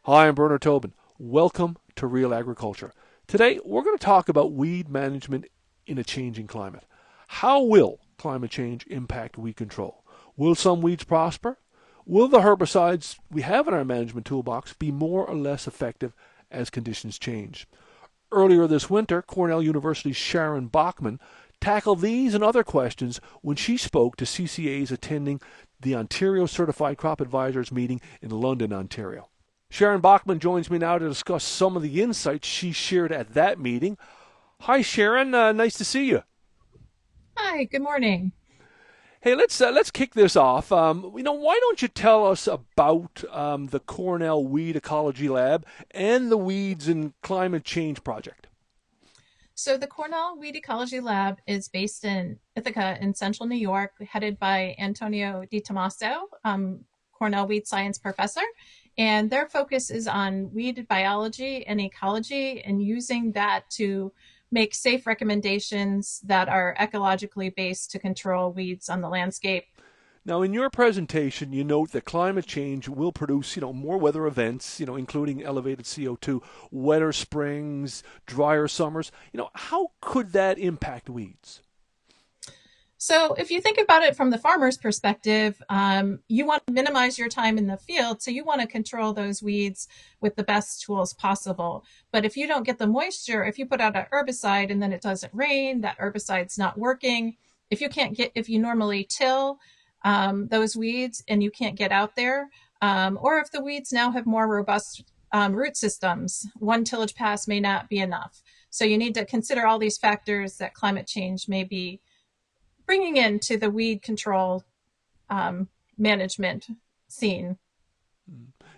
Hi, I'm Bernard Tobin. Welcome to Real Agriculture. Today, we're going to talk about weed management in a changing climate. How will climate change impact weed control? Will some weeds prosper? Will the herbicides we have in our management toolbox be more or less effective as conditions change? Earlier this winter, Cornell University's Sharon Bachman tackled these and other questions when she spoke to CCAs attending the Ontario Certified Crop Advisors meeting in London, Ontario. Sharon Bachman joins me now to discuss some of the insights she shared at that meeting. Hi, Sharon. Nice to see you. Hi, good morning. Hey, let's kick this off. Why don't you tell us about the Cornell Weed Ecology Lab and the Weeds and Climate Change Project? So, the Cornell Weed Ecology Lab is based in Ithaca in central New York, headed by Antonio Di Tommaso, Cornell Weed Science Professor. And their focus is on weed biology and ecology and using that to make safe recommendations that are ecologically based to control weeds on the landscape. Now, in your presentation, you note that climate change will produce, more weather events, including elevated CO2, wetter springs, drier summers. How could that impact weeds? So, if you think about it from the farmer's perspective, you want to minimize your time in the field. So, you want to control those weeds with the best tools possible. But if you don't get the moisture, if you put out an herbicide and then it doesn't rain, that herbicide's not working. If you normally till those weeds and you can't get out there, or if the weeds now have more robust root systems, one tillage pass may not be enough. So, you need to consider all these factors that climate change may be bringing into the weed control management scene.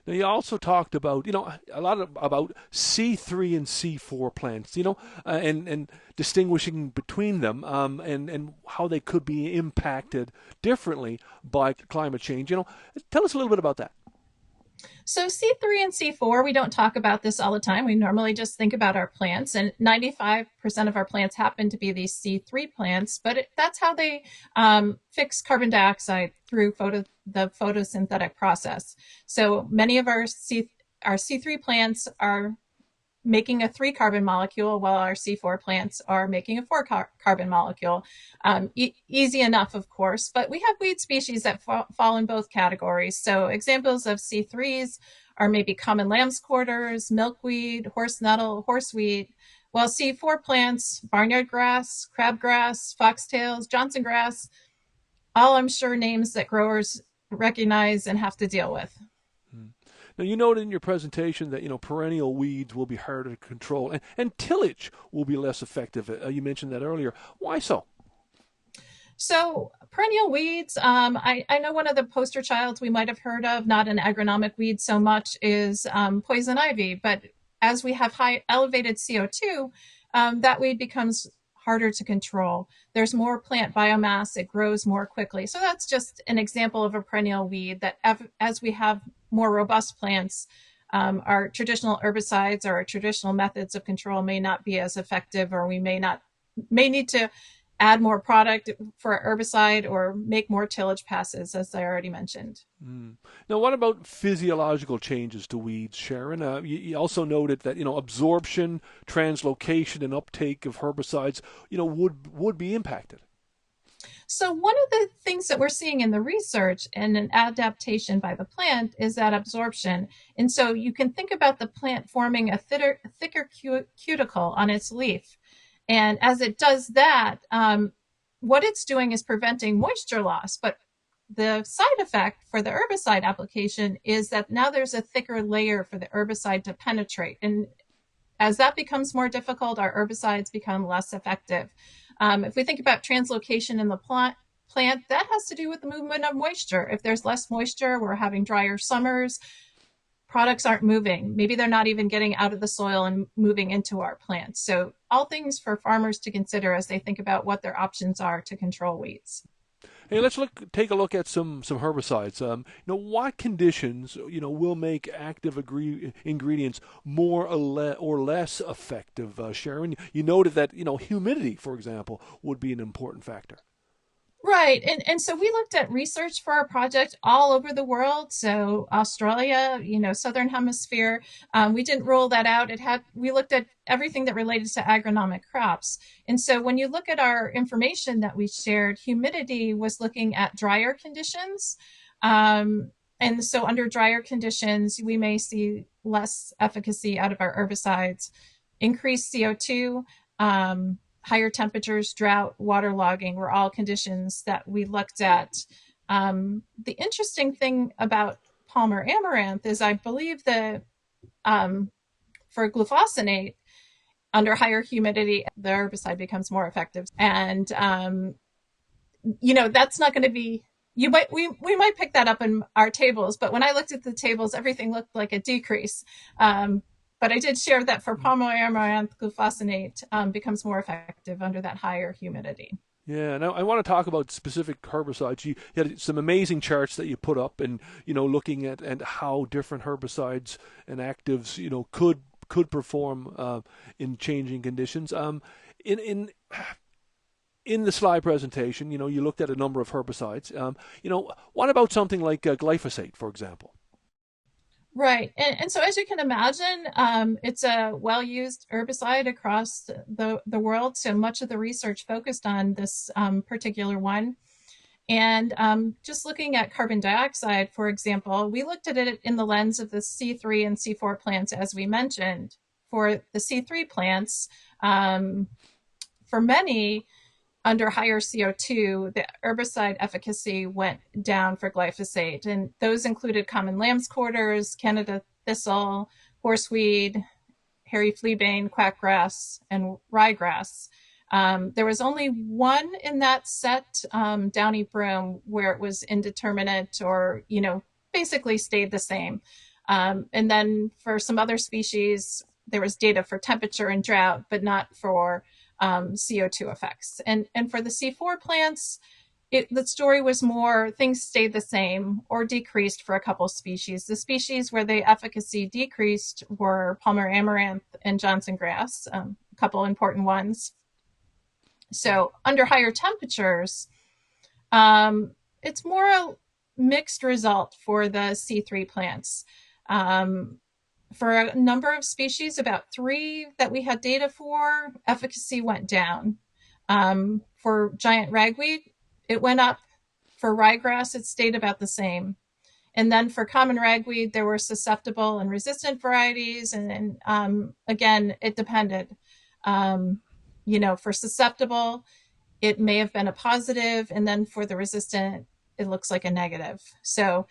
Now, you also talked about, a lot about C3 and C4 plants, and distinguishing between them, and how they could be impacted differently by climate change. Tell us a little bit about that. So C3 and C4, we don't talk about this all the time. We normally just think about our plants, and 95% of our plants happen to be these C3 plants, but that's how they fix carbon dioxide through the photosynthetic process. So many of our C3 plants are making a 3 carbon molecule while our C4 plants are making a 4 carbon molecule. Easy enough, of course, but we have weed species that fall in both categories. So examples of C3s are maybe common lamb's quarters, milkweed, horse nettle, horseweed, while C4 plants, barnyard grass, crabgrass, foxtails, Johnson grass, all I'm sure names that growers recognize and have to deal with. Now, you noted in your presentation that perennial weeds will be harder to control, and tillage will be less effective. You mentioned that earlier. Why so? So perennial weeds, I know one of the poster childs we might have heard of, not an agronomic weed so much, is poison ivy. But as we have high elevated CO2, that weed becomes harder to control. There's more plant biomass, it grows more quickly. So that's just an example of a perennial weed that as we have more robust plants, our traditional herbicides or our traditional methods of control may not be as effective, or we may need to add more product for herbicide or make more tillage passes, as I already mentioned. Mm. Now, what about physiological changes to weeds, Sharon? You also noted that absorption, translocation, and uptake of herbicides, would be impacted. So, one of the things that we're seeing in the research and an adaptation by the plant is that absorption. And so, you can think about the plant forming a thicker cuticle on its leaf. And as it does that, what it's doing is preventing moisture loss. But the side effect for the herbicide application is that now there's a thicker layer for the herbicide to penetrate. And as that becomes more difficult, our herbicides become less effective. If we think about translocation in the plant, that has to do with the movement of moisture. If there's less moisture, we're having drier summers, products aren't moving. Maybe they're not even getting out of the soil and moving into our plants. So all things for farmers to consider as they think about what their options are to control weeds. Hey, let's take a look at some herbicides. What conditions will make active ingredients more or less effective? Sharon, you noted that humidity, for example, would be an important factor. Right. And so we looked at research for our project all over the world. So Australia, Southern Hemisphere, we didn't rule that out. We looked at everything that related to agronomic crops. And so when you look at our information that we shared, humidity was looking at drier conditions. And so under drier conditions, we may see less efficacy out of our herbicides, increased CO2, higher temperatures, drought, waterlogging were all conditions that we looked at. The interesting thing about Palmer amaranth is I believe that for glufosinate, under higher humidity, the herbicide becomes more effective. And, that's not going to be, we might pick that up in our tables, but when I looked at the tables, everything looked like a decrease. But I did share that for palm amaranth, glufosinate becomes more effective under that higher humidity. Yeah, now I want to talk about specific herbicides. You had some amazing charts that you put up, and looking at how different herbicides and actives, could perform in changing conditions. In in the slide presentation, you looked at a number of herbicides. What about something like glyphosate, for example? Right. And so, as you can imagine, it's a well used herbicide across the world. So much of the research focused on this particular one. And just looking at carbon dioxide, for example, we looked at it in the lens of the C3 and C4 plants, as we mentioned. For the C3 plants, for many, under higher CO2, the herbicide efficacy went down for glyphosate. And those included common lamb's quarters, Canada thistle, horseweed, hairy fleabane, quackgrass, and ryegrass. There was only one in that set, downy broom, where it was indeterminate or, basically stayed the same. And then for some other species, there was data for temperature and drought, but not for CO2 effects. And for the C4 plants, the story was more things stayed the same or decreased for a couple species. The species where the efficacy decreased were Palmer amaranth and Johnson grass, a couple important ones. So under higher temperatures, it's more a mixed result for the C3 plants. For a number of species, about 3 that we had data for, efficacy went down. For giant ragweed, it went up. For ryegrass, it stayed about the same. And then for common ragweed, there were susceptible and resistant varieties. And again, it depended. For susceptible, it may have been a positive. And then for the resistant, it looks like a negative. So,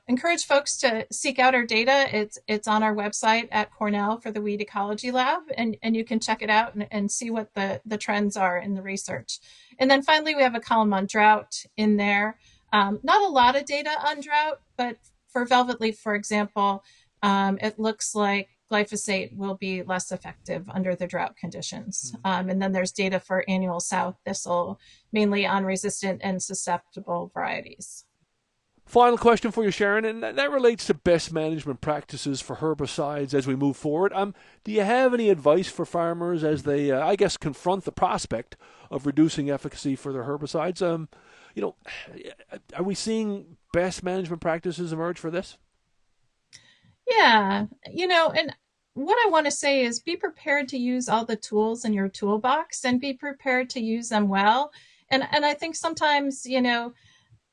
encourage folks to seek out our data. It's on our website at Cornell for the Weed Ecology Lab, and you can check it out and see what the trends are in the research. And then finally, we have a column on drought in there. Not a lot of data on drought, but for velvet leaf, for example, it looks like glyphosate will be less effective under the drought conditions. And then there's data for annual sow thistle, mainly on resistant and susceptible varieties. Final question for you, Sharon, and that relates to best management practices for herbicides as we move forward. Do you have any advice for farmers as they, confront the prospect of reducing efficacy for their herbicides? Are we seeing best management practices emerge for this? Yeah, and what I want to say is be prepared to use all the tools in your toolbox and be prepared to use them well. And I think sometimes,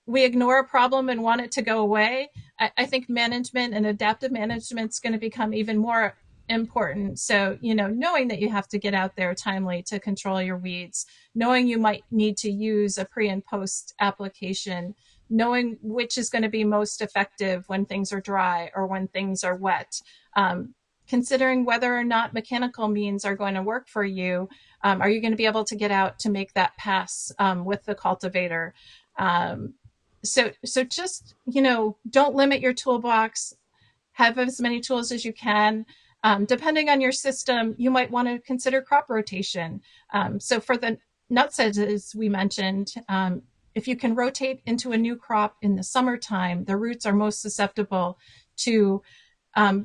we ignore a problem and want it to go away. I think management and adaptive management is going to become even more important. So, knowing that you have to get out there timely to control your weeds, knowing you might need to use a pre and post application, knowing which is going to be most effective when things are dry or when things are wet, considering whether or not mechanical means are going to work for you. Are you going to be able to get out to make that pass with the cultivator? So just, don't limit your toolbox. Have as many tools as you can. Depending on your system, you might want to consider crop rotation. So for the nuts, as we mentioned, if you can rotate into a new crop in the summertime, the roots are most susceptible to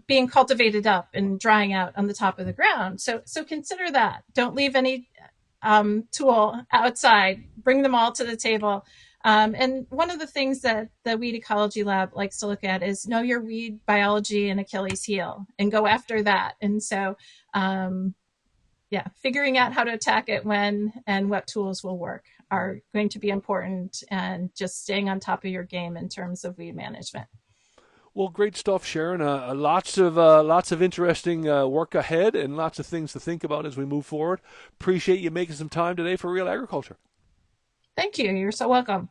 being cultivated up and drying out on the top of the ground. So consider that. Don't leave any tool outside, bring them all to the table. And one of the things that the Weed Ecology Lab likes to look at is know your weed biology and Achilles heel and go after that. And so, yeah, figuring out how to attack it when and what tools will work are going to be important, and just staying on top of your game in terms of weed management. Well, great stuff, Sharon. Lots of interesting work ahead, and lots of things to think about as we move forward. Appreciate you making some time today for Real Agriculture. Thank you. You're so welcome.